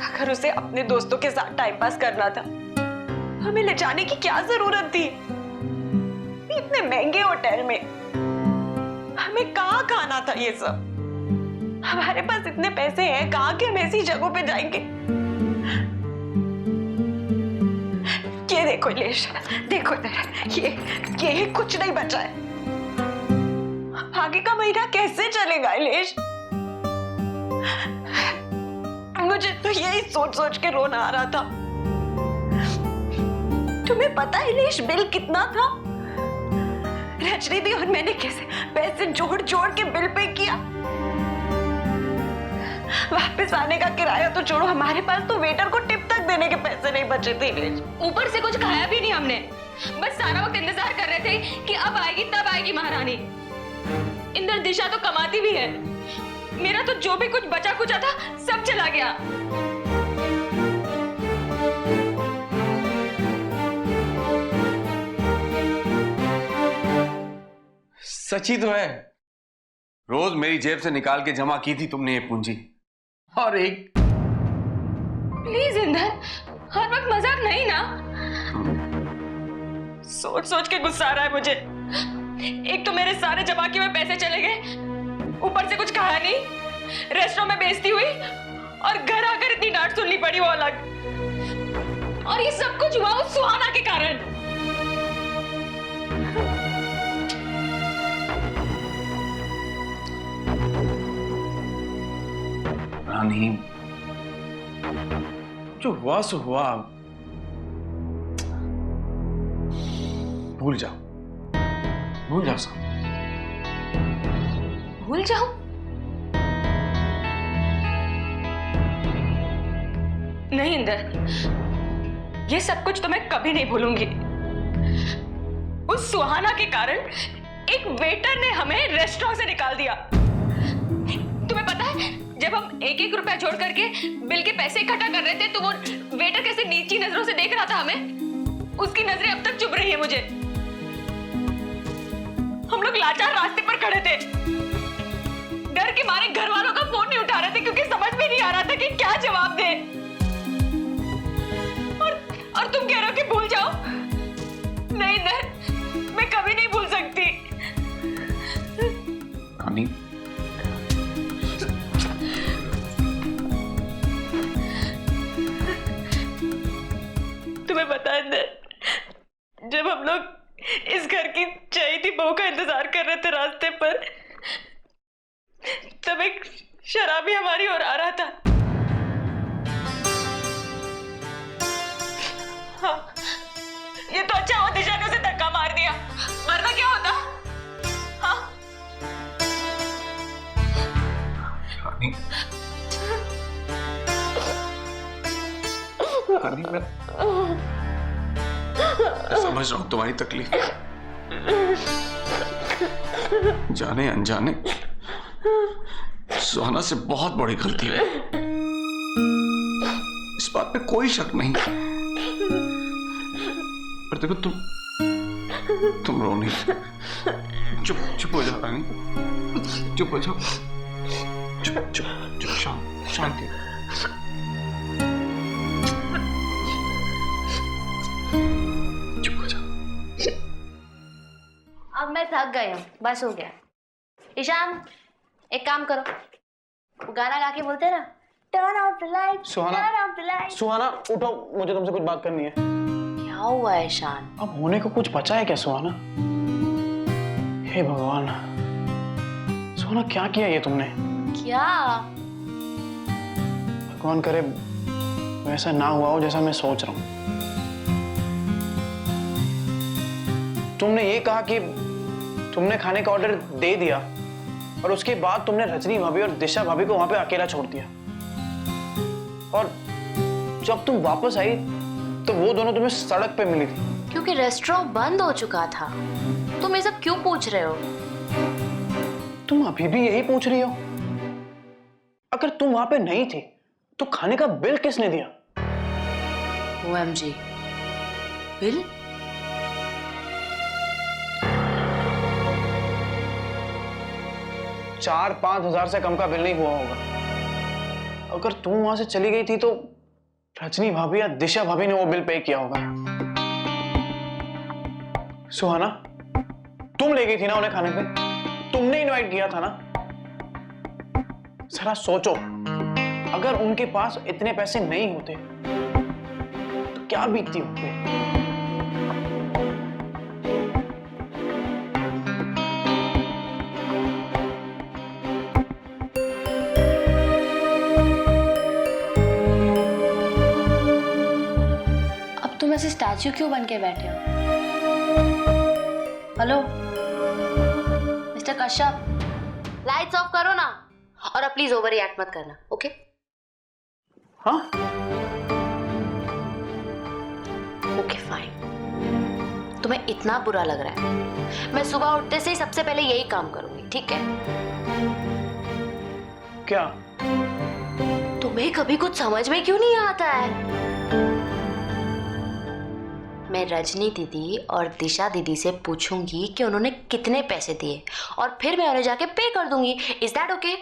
अगर उसे अपने दोस्तों के साथ टाइम पास करना था, हमें ले जाने की क्या जरूरत थी? इतने महंगे होटल में हमें कहाँ खाना था ये सब? हमारे पास इतने पैसे हैं कहाँ के हम ऐसी जगहों पे जाएंगे? ये देखो इलेश, देखो इधर, ये कुछ नहीं बचा है। आगे का महीना कैसे चलेगा इलेश? मुझे तो यही सोच सोच के रोना आ रहा था। तुम्हें पता है इलेश बिल कितना था? रजनी दी और मैंने कैसे पैसे जोड़ जोड़ के बिल पे किया। वापस आने का किराया तो छोड़ो, हमारे पास तो वेटर को टिप तक देने के पैसे नहीं बचे थे इलेश। ऊपर से कुछ खाया भी नहीं हमने, बस सारा वक्त इंतजार कर रहे थे कि अब आएगी तब आएगी महारानी। इंदर दिशा तो कमाती भी है, मेरा तो जो भी कुछ बचा कुचा था सब चला गया। सच ही तो है, रोज मेरी जेब से निकाल के जमा की थी तुमने ये पूंजी। और एक प्लीज इंदर, हर वक्त मजाक नहीं ना। सोच सोच के गुस्सा आ रहा है मुझे। एक तो मेरे सारे जमा किए हुए पैसे चले गए, ऊपर से कुछ खाया नहीं, रेस्टोरेंट में बेइज्जती हुई और घर आकर इतनी डांट सुननी पड़ी वो अलग। और ये सब कुछ हुआ उस सुहाना के कारण। रानी, जो हुआ सो हुआ, भूल जाओ, भूल जाओ सब। भूल जाऊं? नहीं इंदर, ये सब कुछ तो मैं कभी नहीं भूलूंगी। उस सुहाना के कारण एक वेटर ने हमें रेस्टोरेंट से निकाल दिया। तुम्हें पता है, जब हम एक एक रुपया जोड़ करके बिल के पैसे इकट्ठा कर रहे थे तो वो वेटर कैसे नीची नजरों से देख रहा था हमें। उसकी नजरें अब तक चुभ रही है मुझे। हम लोग लाचार रास्ते पर खड़े थे, डर के मारे घर वालों का फोन नहीं उठा रहे थे क्योंकि समझ में नहीं आ रहा था कि क्या जवाब दे। और तुम कह रहे हो कि भूल जाओ? नहीं नहीं, मैं कभी नहीं भूल सकती। रानी, तुम्हें पता है जब हम लोग इस घर की चहेती बहू का इंतजार कर रहे थे रास्ते पर, तब एक शराबी हमारी ओर आ रहा था। हाँ, ये तो अच्छा हुआ दिशा ने उसे धक्का मार दिया, वरना क्या होता? हाँ रानी, रानी, मैं समझ रहा हूं तुम्हारी तकलीफ। जाने अनजाने सुहाना से बहुत बड़ी गलती है, इस बात पे कोई शक नहीं। पर देखो, तुम रो नहीं। चुप हो जाओ रानी, चुप हो जाओ। चुप शांति। अब मैं थक गई हूँ, बस हो गया। ईशान, एक काम करो, वो गाना गा के बोलते हैं ना, turn off the light, turn off the light. Suhana उठो, मुझे तुमसे कुछ बात करनी है। क्या हुआ है ईशान? अब होने को कुछ बचा है क्या सुहाना? हे भगवान, सुहाना क्या किया ये तुमने? क्या? भगवान करे वैसा ना हुआ हो जैसा मैं सोच रहा हूँ। तुमने ये कहा कि तुमने खाने का ऑर्डर दे दिया और उसके बाद तुमने रजनी भाभी और दिशा भाभी को वहां पे अकेला छोड़ दिया, और जब तुम वापस आई तो वो दोनों तुम्हें सड़क पे मिली थी। क्योंकि रेस्टोरेंट बंद हो चुका था। तुम ये सब क्यों पूछ रहे हो? तुम अभी भी यही पूछ रही हो? अगर तुम वहां पे नहीं थी तो खाने का बिल किसने दिया? OMG, bill? $4-5 हज़ार से कम का बिल नहीं हुआ होगा। अगर तुम वहां से चली गई थी तो रजनी भाभी या दिशा भाभी ने वो बिल पे किया होगा। सुहाना, तुम ले गई थी ना उन्हें खाने पे, तुमने इनवाइट किया था ना। जरा सोचो, अगर उनके पास इतने पैसे नहीं होते तो क्या बीतती होगी। अब तुम ऐसे स्टैच्यू क्यों बन के बैठे हो? Hello mister Kashyap, lights off करो ना, और अब प्लीज ओवर रिएक्ट मत करना, ओके? हाँ, ओके फाइन। तुम्हें इतना बुरा लग रहा है, मैं सुबह उठते से ही सबसे पहले यही काम करूंगी, ठीक है? क्या? तुम्हें कभी कुछ समझ में क्यों नहीं आता है? मैं रजनी दीदी और दिशा दीदी से पूछूंगी कि उन्होंने कितने पैसे दिए, और फिर मैं उन्हें जाके पे कर दूंगी। Is that okay?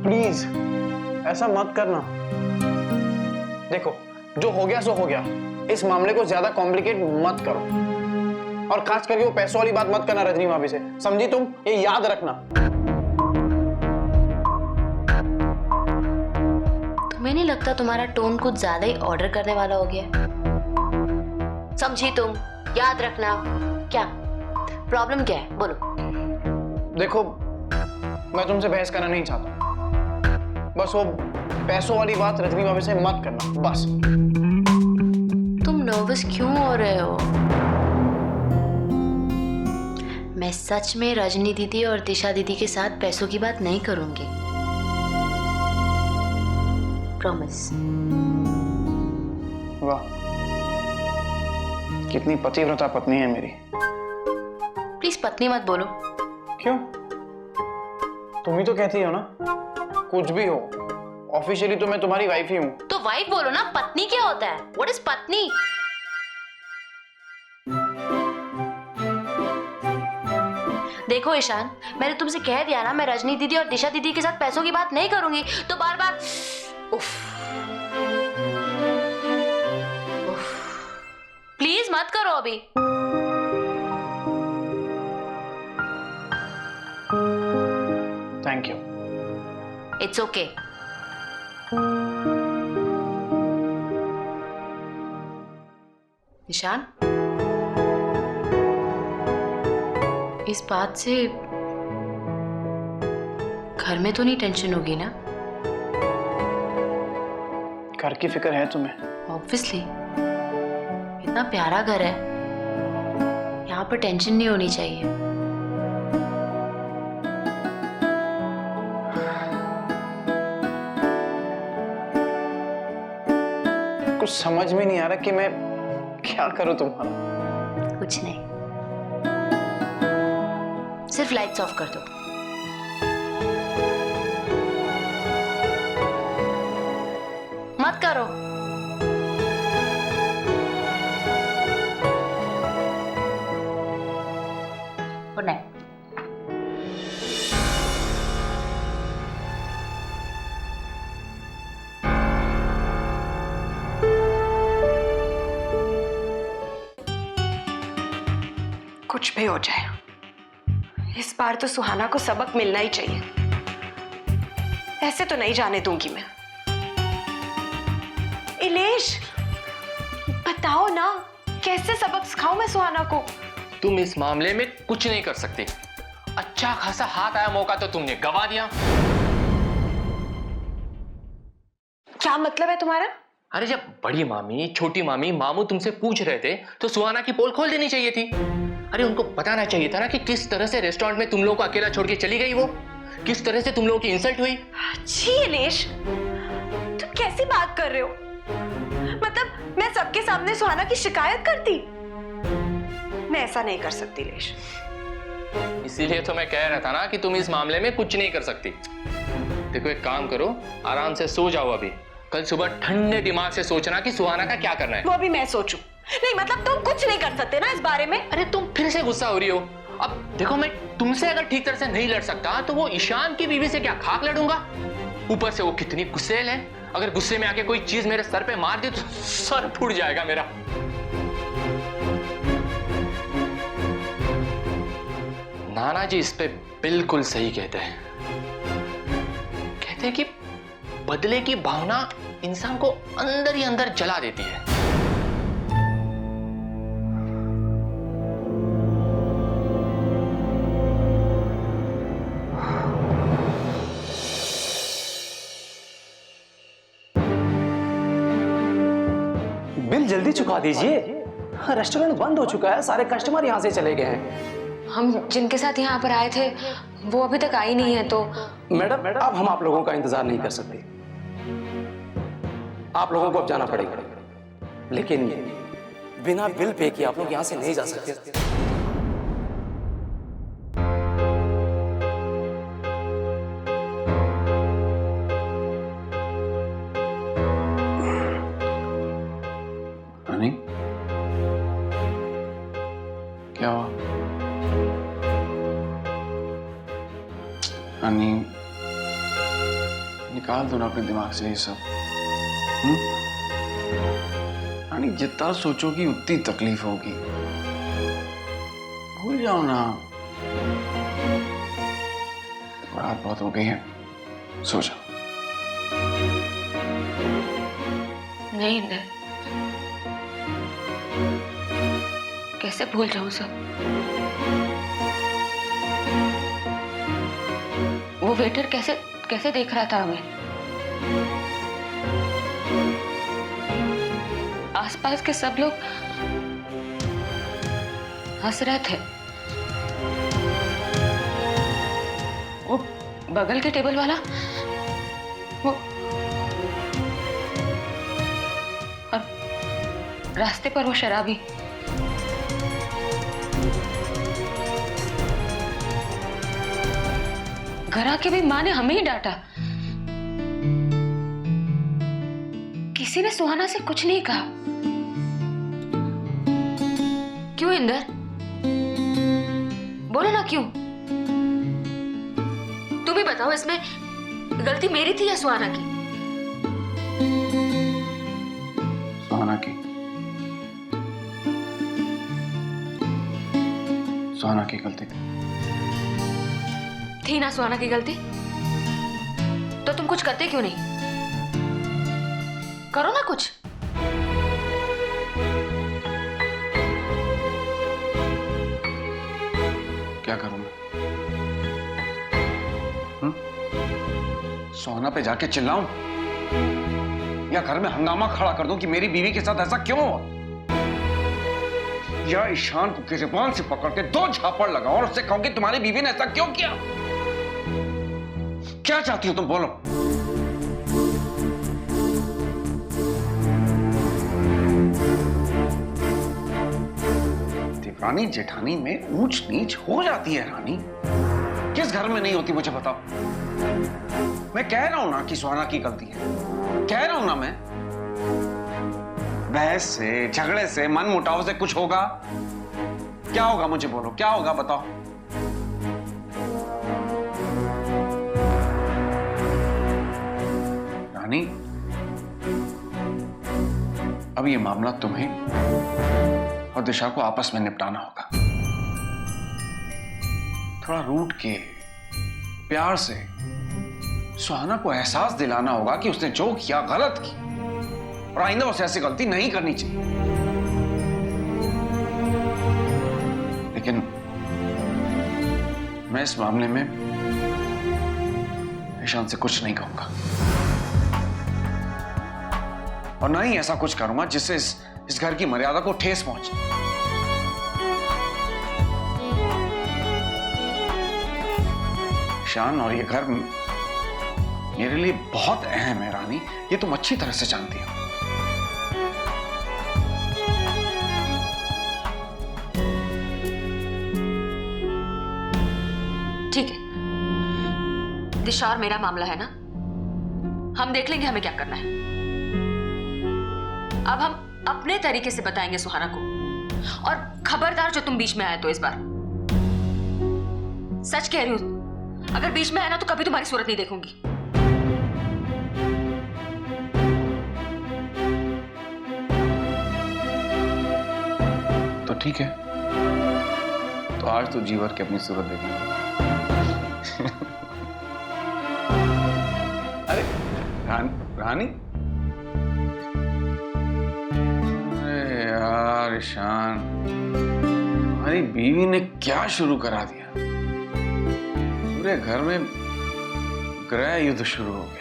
प्लीज ऐसा मत करना। देखो, जो हो गया सो हो गया, इस मामले को ज्यादा कॉम्प्लिकेट मत करो, और खास करके वो पैसों वाली बात मत करना रजनी भाभी से, समझी तुम? ये याद रखना। तुम्हें नहीं लगता तुम्हारा टोन कुछ ज्यादा ही ऑर्डर करने वाला हो गया? समझी तुम? याद रखना। क्या प्रॉब्लम क्या है, बोलो। देखो, मैं तुमसे बहस करना नहीं चाहता, बस वो पैसों वाली बात रजनी भाभी से मत करना, बस। तुम नर्वस क्यों हो रहे हो? मैं सच में रजनी दीदी और दिशा दीदी के साथ पैसों की बात नहीं करूंगी, प्रॉमिस। वाह, कितनी पतिव्रता पत्नी है मेरी। प्लीज पत्नी मत बोलो। क्यों? तुम ही तो कहती हो ना, कुछ भी हो ऑफिशियली तो मैं तुम्हारी वाइफ ही हूं। तो वाइफ बोलो ना, पत्नी क्या होता है? व्हाट इज पत्नी? देखो ईशान, मैंने तुमसे कह दिया ना, मैं रजनी दीदी और दिशा दीदी के साथ पैसों की बात नहीं करूंगी, तो बार बार उफ। प्लीज मत करो अभी। Thank you. It's okay. Ishan, इस बात से घर में तो नहीं टेंशन होगी ना? घर की फिक्र है तुम्हें? ऑब्वियसली, इतना प्यारा घर है, यहाँ पर टेंशन नहीं होनी चाहिए। कुछ समझ में नहीं आ रहा कि मैं क्या करूं तुम्हारा। कुछ नहीं, सिर्फ लाइट्स ऑफ कर दो। मत करो। Good night. कुछ भी हो जाए, इस बार तो सुहाना को सबक मिलना ही चाहिए। ऐसे तो नहीं जाने दूंगी मैं। इलेश, बताओ ना, कैसे सबक सिखाऊं मैं सुहाना को? तुम इस मामले में कुछ नहीं कर सकती। अच्छा खासा हाथ आया मौका तो तुमने गवा दिया। क्या मतलब है तुम्हारा? अरे जब बड़ी मामी, छोटी मामी, मामू तुमसे पूछ रहे थे तो सुहाना की पोल खोल देनी चाहिए थी। अरे उनको बताना चाहिए था ना कि किस तरह से रेस्टोरेंट में तुम लोगों को अकेला छोड़ के चली गई, वो किस तरह से तुम लोगों की इंसल्ट हुई। जी इलेश, तुम कैसी बात कर रहे हो? मतलब मैं सबके सामने सुहाना की शिकायत करती? मैं ऐसा नहीं कर सकती इलेश। इसीलिए तो मैं कह रहा था ना कि तुम इस मामले में कुछ नहीं कर सकती। देखो एक काम करो, आराम से सो जाओ अभी। कल सुबह ठंडे दिमाग से सोचना कि सुहाना का क्या करना है। वो भी मैं सोचूं? नहीं, मतलब तुम कुछ नहीं कर सकते ना इस बारे में? अरे तुम फिर से गुस्सा हो रही हो। अब देखो, मैं तुमसे अगर ठीक तरह से नहीं लड़ सकता तो वो ईशान की बीवी से क्या खाक लड़ूंगा? ऊपर से वो कितनी गुस्सेल है, अगर गुस्से में आके कोई चीज मेरे सर पे मार दी तो सर फूट जाएगा मेरा। नाना जी इस पे बिल्कुल सही कहते हैं। कहते हैं कि बदले की भावना इंसान को अंदर ही अंदर जला देती है। बिल जल्दी चुका दीजिए, रेस्टोरेंट बंद हो चुका है, सारे कस्टमर यहाँ से चले गए हैं। हम जिनके साथ यहाँ पर आए थे वो अभी तक आई नहीं है। तो मैडम अब हम आप लोगों का इंतजार नहीं कर सकते, आप लोगों को अब जाना पड़ेगा, लेकिन बिना बिल पे किए आप लोग यहाँ से नहीं जा सकते। रानी क्या हुआ? रानी निकाल दो ना अपने दिमाग से ये सब। रानी जितना सोचोगी उतनी तकलीफ होगी, भूल जाओ ना। रात बहुत हो गई है, सो जाओ। नहीं इंदर, कैसे भूल जाऊं सब। वो वेटर कैसे कैसे देख रहा था हमें, आसपास के सब लोग हंस रहे थे। वो बगल के टेबल वाला, वो और रास्ते पर वो शराबी, घर आके भी माँ ने हमें ही डांटा। किसी ने सुहाना से कुछ नहीं कहा। क्यों इंदर, बोलो ना क्यों? तुम ही बताओ, इसमें गलती मेरी थी या सुहाना की? सुहाना की। सुहाना की गलती थी ना सुहाना की गलती? तो तुम कुछ करते क्यों नहीं? करो ना कुछ। क्या करूं मैं? सोना पे जाके चिल्लाऊं या घर में हंगामा खड़ा कर दूं कि मेरी बीवी के साथ ऐसा क्यों हुआ, या ईशान को गिरबान से पकड़ के 2 झापड़ लगाऊं और उससे कहूं कि तुम्हारी बीवी ने ऐसा क्यों किया? क्या चाहती हो तुम, बोलो। देवरानी जेठानी में ऊंच नीच हो जाती है रानी, किस घर में नहीं होती मुझे बताओ। मैं कह रहा हूं ना कि सुहाना की गलती है, कह रहा हूं ना मैं। बहस से, झगड़े से, मन मुटाव से कुछ होगा? क्या होगा मुझे बोलो, क्या होगा बताओ। रानी अब ये मामला तुम्हें और दिशा को आपस में निपटाना होगा। थोड़ा रूठ के प्यार से सुहाना को एहसास दिलाना होगा कि उसने जो किया गलत की और आइंदा उसे ऐसी गलती नहीं करनी चाहिए। लेकिन मैं इस मामले में ईशान से कुछ नहीं कहूंगा और ना ही ऐसा कुछ करूंगा जिससे इस घर की मर्यादा को ठेस पहुंचे। ईशान और ये घर मेरे लिए बहुत अहम है रानी, ये तुम अच्छी तरह से जानती हो। ठीक है, दिशा और मेरा मामला है ना, हम देख लेंगे हमें क्या करना है। अब हम अपने तरीके से बताएंगे सुहाना को, और खबरदार जो तुम बीच में आए तो इस बार सच कह रही हूं, अगर बीच में आए ना तो कभी तुम्हारी सूरत नहीं देखूंगी। ठीक है, तो आज तो जीवर की अपनी सूरत देखी। अरे रानी, अरे यार ईशान, हमारी बीवी ने क्या शुरू करा दिया। पूरे घर में गृह युद्ध शुरू हो गया।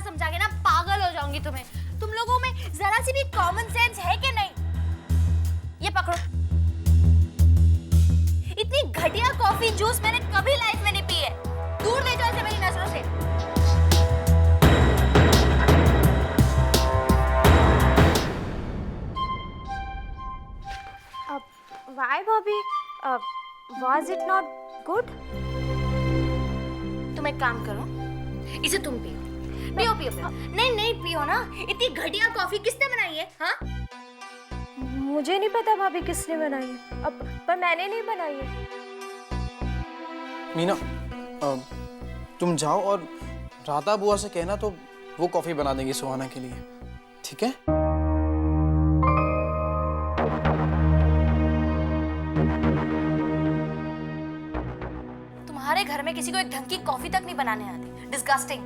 समझा के ना पागल हो जाऊंगी तुम्हें। तुम लोगों में जरा सी भी कॉमन सेंस है कि नहीं? ये पकड़ो, इतनी घटिया कॉफी जूस मैंने कभी लाइफ में नहीं पी है। दूर ले जाओ इसे मेरी नजरों से। Why, Bobby? Was it not good? तुम एक काम करो, इसे तुम पियो। पियो पियो पियो। नहीं पियो ना। इतनी घटिया कॉफी किसने बनाई है? हाँ? मुझे नहीं पता भाभी किसने बनाई है। अब पर मैंने नहीं बनाई है। मीना, तुम जाओ और राधा बुआ से कहना तो वो कॉफी बना देंगी सुहाना के लिए, ठीक है? तुम्हारे घर में किसी को एक ढंग की कॉफी तक नहीं बनाने आती। डिस्गस्टिंग।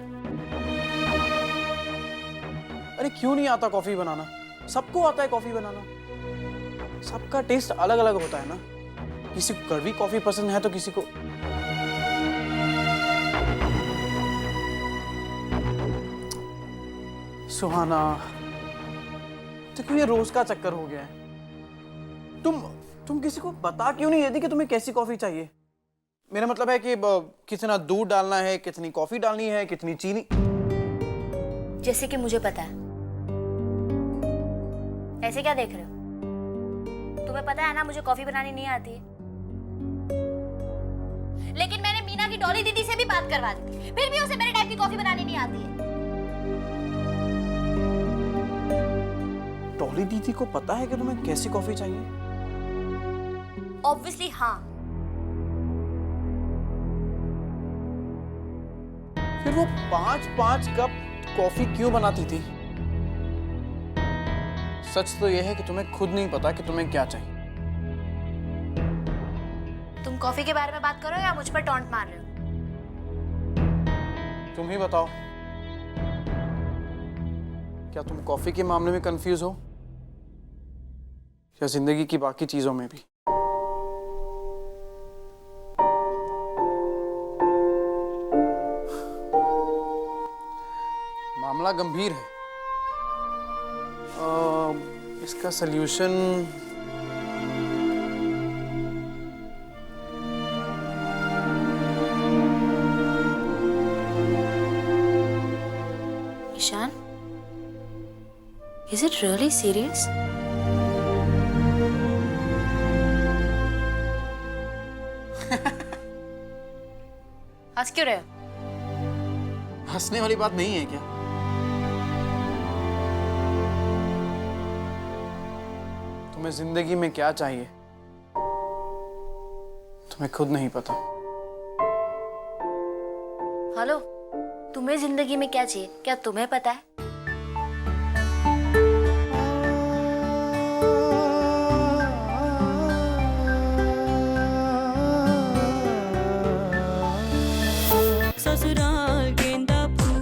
अरे क्यों नहीं आता कॉफी बनाना? सबको आता है कॉफी बनाना। सबका टेस्ट अलग अलग होता है ना। किसी को कड़वी कॉफी पसंद है तो किसी को सुहाना, तो क्यों ये रोज का चक्कर हो गया है? तुम किसी को बता क्यों नहीं देती कि तुम्हें कैसी कॉफी चाहिए? मेरा मतलब है कि कितना दूध डालना है, कितनी कॉफी डालनी है, कितनी चीनी। जैसे कि मुझे पता है। ऐसे क्या देख रहे हो? तुम्हें पता है ना मुझे कॉफी बनानी नहीं आती है। लेकिन मैंने मीना की डॉली दीदी से भी बात करवा दी, फिर भी उसे मेरे टाइप की कॉफी बनानी नहीं आती है। डॉली दीदी को पता है कि तुम्हें कैसी कॉफी चाहिए? ऑब्वियसली हाँ। फिर वो 5-5 कप कॉफी क्यों बनाती थी? सच तो यह है कि तुम्हें खुद नहीं पता कि तुम्हें क्या चाहिए। तुम कॉफी के बारे में बात करो या मुझ पर टॉन्ट मार रहे हो? तुम ही बताओ, क्या तुम कॉफी के मामले में कंफ्यूज हो या जिंदगी की बाकी चीजों में भी? मामला गंभीर है। इसका solution Ishan, is it really serious? हंस क्यों रहे हो? हंसने वाली बात नहीं है क्या? तुम्हें जिंदगी में क्या चाहिए तुम्हें खुद नहीं पता। हेलो, तुम्हें जिंदगी में क्या चाहिए क्या तुम्हें पता है? ससुराल गेंदा फूल।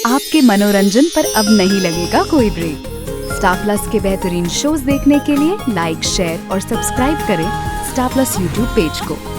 आपके मनोरंजन पर अब नहीं लगेगा कोई ब्रेक। स्टार प्लस के बेहतरीन शोज देखने के लिए लाइक, शेयर और सब्सक्राइब करें स्टार प्लस यूट्यूब पेज को।